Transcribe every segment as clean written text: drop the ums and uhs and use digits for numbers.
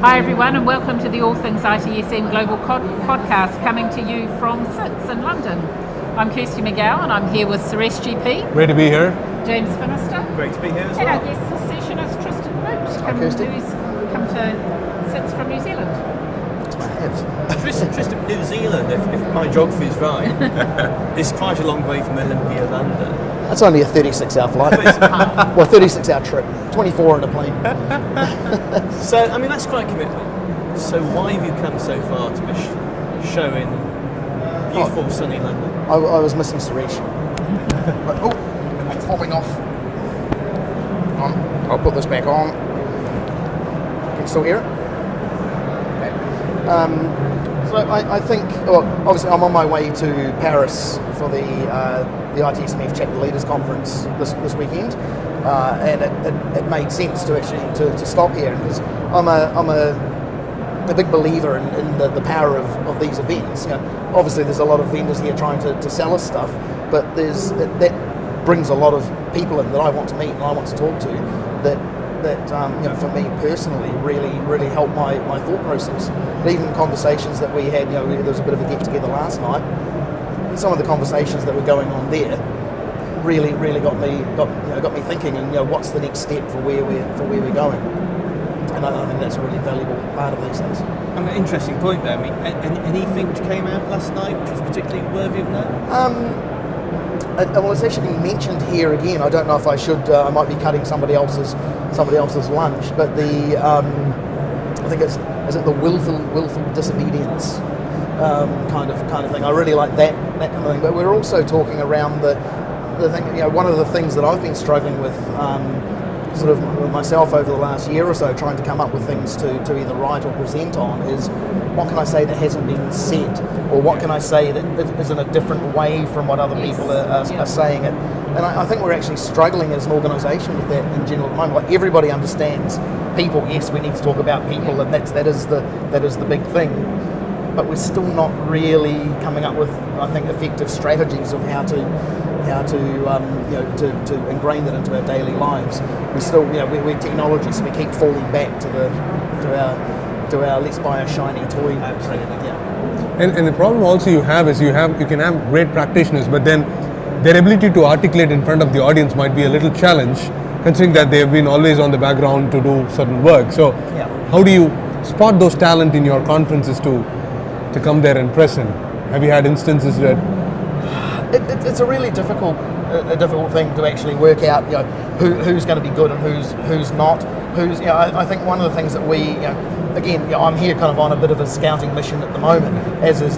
Hi everyone, and welcome to the All Things ITSM Global Podcast, coming to you from SITS in London. I'm Kirsty McGowan and I'm here with Suresh GP. Great to be here. James Finister. Great to be here as well. And our guest this session is Tristan who's come to SITS from New Zealand. I have. Tristan, New Zealand, if my geography is right, is quite a long way from Olympia, London. That's only a 36-hour flight. Well, 36-hour trip, 24 on a plane. So, I mean, that's quite a commitment. So why have you come so far to be showing beautiful, sunny London? I was missing Suresh. But, I'm falling off. I'll put this back on. Can you still hear it? So I think, obviously I'm on my way to Paris for the ITSM Chapter Leaders Conference this weekend, and it made sense to actually to stop here because I'm a big believer in the power of these events. You know, obviously there's a lot of vendors here trying to sell us stuff, but that brings a lot of people in that I want to meet and I want to talk to that for me personally really helped my thought process. But even conversations that we had, there was a bit of a get together last night. Some of the conversations that were going on there really got me thinking, and what's the next step for where we're going. And I think that's a really valuable part of these things. An interesting point there. I mean, anything which came out last night which was particularly worthy of note? Well, it's actually been mentioned here again. I don't know if I should. I might be cutting somebody else's lunch. But I think is it the willful disobedience kind of thing. I really like that kind of thing. But we're also talking around the thing. One of the things that I've been struggling with, sort of myself over the last year or so, trying to come up with things to either write or present on, is what can I say that hasn't been said, or what can I say that is in a different way from what other people are saying it. And I think we're actually struggling as an organisation with that in general at the moment. Like, everybody understands people. Yes, we need to talk about people, and that is the big thing. But we're still not really coming up with, I think, effective strategies of how to ingrain that into our daily lives. We still, we're technology, so we keep falling back to our let's buy a shiny toy. And the problem also you have is you can have great practitioners, but then their ability to articulate in front of the audience might be a little challenge, considering that they've been always on the background to do certain work. So how do you spot those talent in your conferences to come there and present? Have you had instances where it's a really difficult thing to actually work out, who's going to be good and who's not. I think one of the things that we, again, I'm here kind of on a bit of a scouting mission at the moment, as is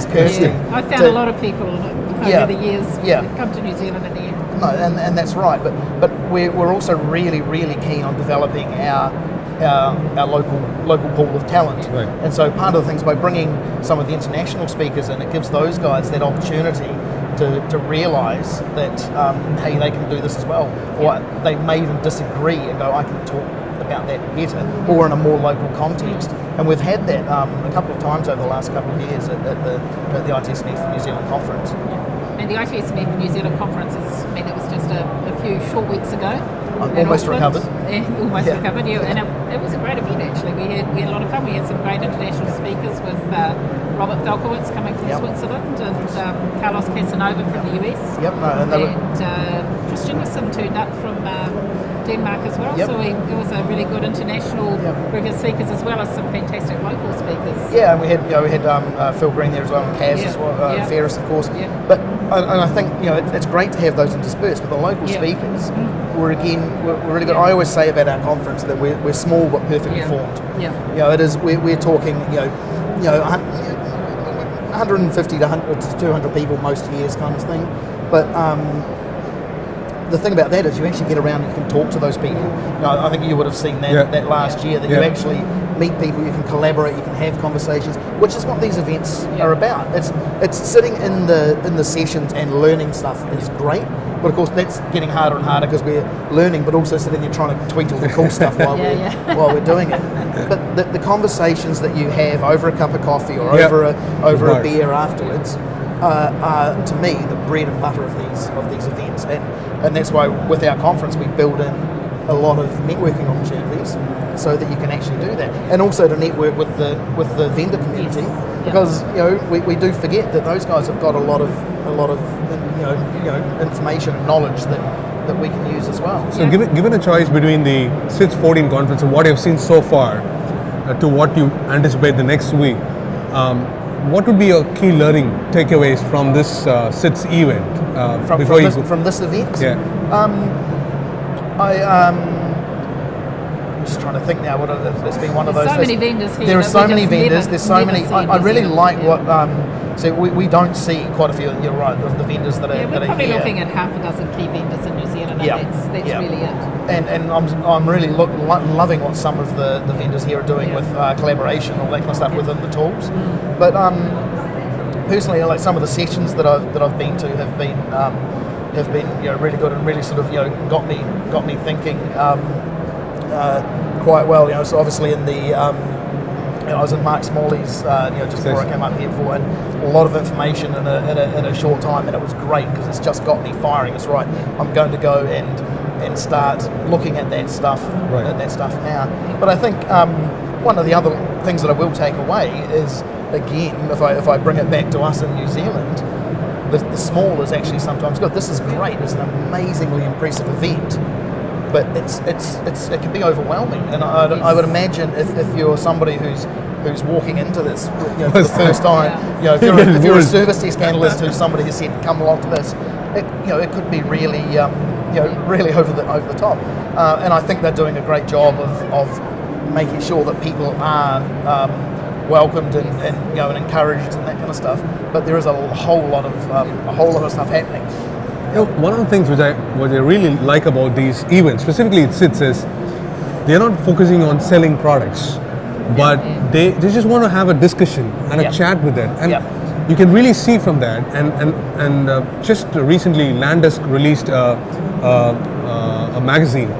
Kirsty. Yeah. I found a lot of people over the years who've come to New Zealand in the end. No, and that's right. But we're also really keen on developing our local pool of talent. Right. And so part of the things, by bringing some of the international speakers in, it gives those guys that opportunity to realise that, hey, they can do this as well. Or they may even disagree and go, I can talk about that better, or in a more local context. And we've had that a couple of times over the last couple of years at the ITSM New Zealand conference. And the ITSM New Zealand conference it was just a few short weeks ago. I'm almost recovered. Recovered, and it was a great event actually. We had a lot of fun. We had some great international speakers with Robert Falkowitz coming from Switzerland and Carlos Casanova from the US. And Tristan turned up from Denmark as well. So it was a really good international group of speakers, as well as some fantastic local speakers. Yeah, and we had Phil Green there as well, and Kaz as well, Ferris of course. But and I think it's great to have those interspersed, but the local speakers were really good. I always say about our conference that we're small but perfectly formed. It is. We're talking 150 to 200 people most years, kind of thing. But the thing about that is you actually get around and you can talk to those people. I think you would have seen that last year, that you actually meet people, you can collaborate, you can have conversations, which is what these events are about. It's sitting in the sessions and learning stuff is great, but of course that's getting harder and harder because we're learning, but also sitting there trying to tweet all the cool stuff while we're doing it. But the conversations that you have over a cup of coffee or over a beer afterwards are to me the bread and butter of these events, and that's why with our conference we build in a lot of networking opportunities, so that you can actually do that, and also to network with the vendor community, because we do forget that those guys have got a lot of information and knowledge that we can use as well. So given a choice between the SITS15 conference and what you've seen so far to what you anticipate the next week, what would be your key learning takeaways from this SITS event? From this event? Yeah. I'm just trying to think now. It's been one of those. So many vendors here. There are that so we many just vendors. There's so never many. see I in really New like Zealand, what. So we don't see quite a few. You're right. Of the vendors that are. Yeah, we're that are probably here. looking at half a dozen key vendors in New Zealand, and Yeah. that's Yeah. really it. And I'm really loving what some of the vendors here are doing with collaboration, all that kind of stuff within the tools. But personally, like some of the sessions that I've been to have been really good and really sort of got me thinking quite well. So obviously in the I was in Mark Smalley's just before I came up here for, and a lot of information in a short time, and it was great because it's just got me firing. It's right. I'm going to go and start looking at that stuff now. But I think one of the other things that I will take away is, again, if I bring it back to us in New Zealand, the small is actually sometimes good. This is great. It's an amazingly impressive event, but it can be overwhelming. And I would imagine if you're somebody who's walking into this for the first time, if you're a service desk analyst who somebody has said come along to this, it could be really really over the top. And I think they're doing a great job of making sure that people are welcomed and encouraged and that kind of stuff. But there is a whole lot of stuff happening. One of the things which I really like about these events, specifically at SITS, is they're not focusing on selling products, but they just want to have a discussion and a chat with it. And you can really see from that. And just recently, Landesk released a magazine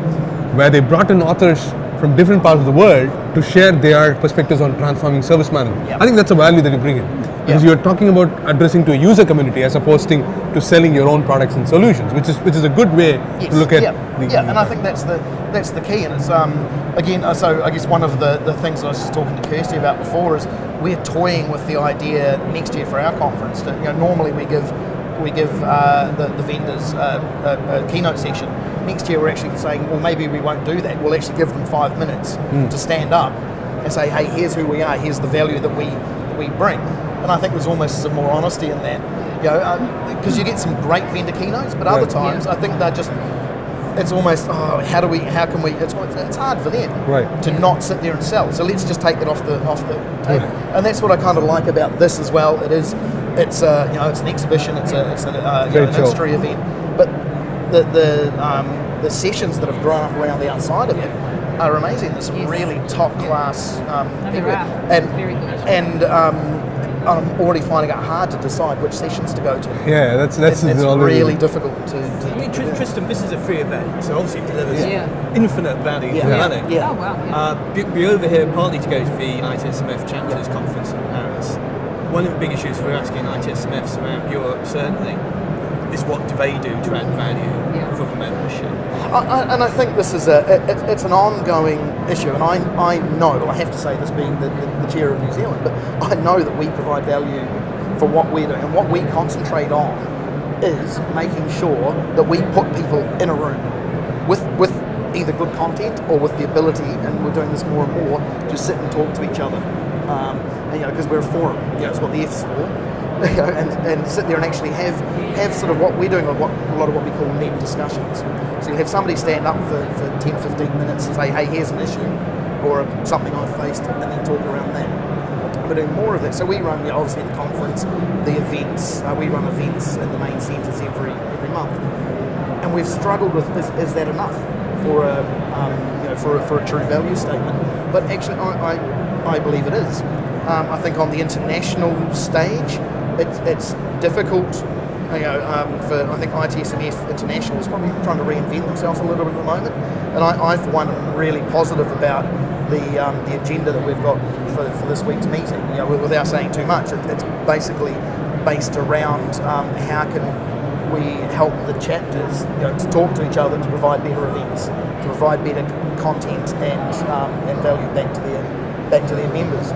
where they brought in authors from different parts of the world to share their perspectives on transforming service management. I think that's a value that you bring in, because you're talking about addressing to a user community as opposed to selling your own products and solutions, which is a good way to look at and I think that's the key. And it's again, so I guess one of the things I was just talking to Kirsty about before is we're toying with the idea next year for our conference. Normally we give the vendors a keynote session. Next year we're actually saying, well, maybe we won't do that. We'll actually give them 5 minutes to stand up and say, hey, here's who we are, here's the value that we bring. And I think there's almost some more honesty in that, because you get some great vendor keynotes, but other times I think they're just, it's almost, how can we? It's hard for them to not sit there and sell. So let's just take it off the table. And that's what I kind of like about this as well. It's an exhibition. It's an industry event. But the sessions that have grown up around the outside of it are amazing. There's some really top class people, and I'm already finding it hard to decide which sessions to go to. Yeah, that's it's really difficult to. I mean, Tristan, this is a free event, so obviously it delivers infinite value for money. Oh wow. Be over here partly to go to the ITSMF Chapters Conference in Paris. One of the big issues we're asking ITSMFs around Europe, certainly, is what do they do to add value for the membership? And I think this is it's an ongoing issue, and I know, I have to say this being the chair of New Zealand, but I know that we provide value for what we're doing, and what we concentrate on is making sure that we put people in a room with either good content or with the ability, and we're doing this more and more, to sit and talk to each other. Because we're a forum, it's what the F's for. And sit there and actually have sort of what we're doing, a lot of what we call net discussions. So you'll have somebody stand up for 10 or 15 minutes and say, hey, here's an issue or something I've faced, and then talk around that. We're doing more of that. So we run, obviously, the conference, the events. We run events in the main centres every month, and we've struggled with is that enough for a true value statement? But actually, I believe it is. I think on the international stage, it's difficult. I think ITSMF International is probably trying to reinvent themselves a little bit at the moment, and I for one am really positive about the agenda that we've got for this week's meeting. Without saying too much, it's basically based around how we help the chapters, to talk to each other, to provide better events, to provide better content and value back to their members.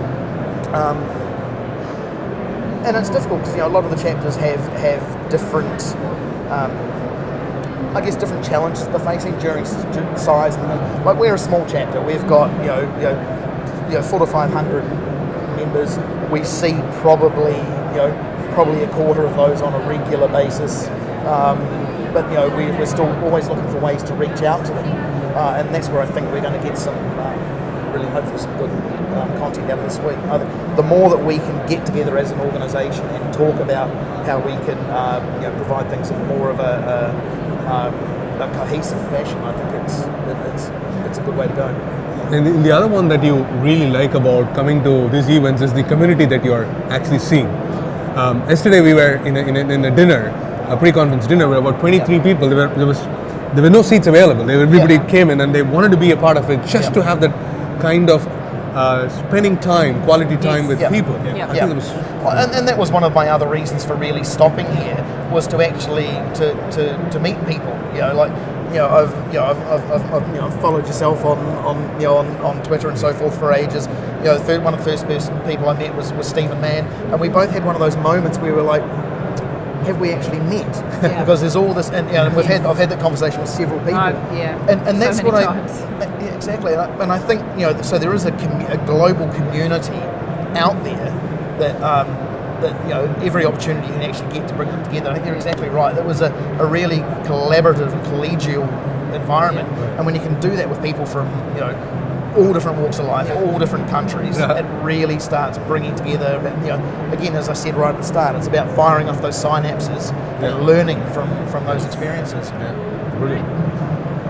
And it's difficult because a lot of the chapters have different, different challenges they're facing during size. And like we're a small chapter, we've got 400 to 500 members. We see probably a quarter of those on a regular basis. But we're still always looking for ways to reach out to them, and that's where I think we're going to get some really hopefully some good content out of this week. The more that we can get together as an organisation and talk about how we can provide things in more of a cohesive fashion, I think it's a good way to go. And the other one that you really like about coming to these events is the community that you're actually seeing. Yesterday we were in a dinner, a pre-conference dinner, where about 23 people. There were no seats available. Everybody came in and they wanted to be a part of it, just to have that kind of spending time, quality time with people. I think it was, and that was one of my other reasons for really stopping here, was to actually to meet people. I've followed yourself on Twitter and so forth for ages. One of the first people I met was Stephen Mann, and we both had one of those moments where we were like, have we actually met? Because there's all this, and I've had that conversation with several people. And that's so what times. Exactly. And I think so there is a global community out there that every opportunity you can actually get to bring them together. I think you're exactly right. That was a really collaborative, collegial environment, and when you can do that with people from all different walks of life, all different countries, it really starts bringing together. Again, as I said right at the start, it's about firing off those synapses and learning from those experiences. Brilliant.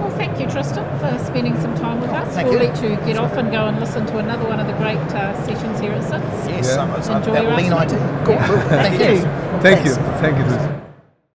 Well, thank you, Tristan, for spending some time with us. Thank we'll you. let you get off and go and listen to another one of the great sessions here at SITS. Yes, Enjoy your lean IT. afternoon. Cool. Thank you. Thank you. Thank you, Tristan.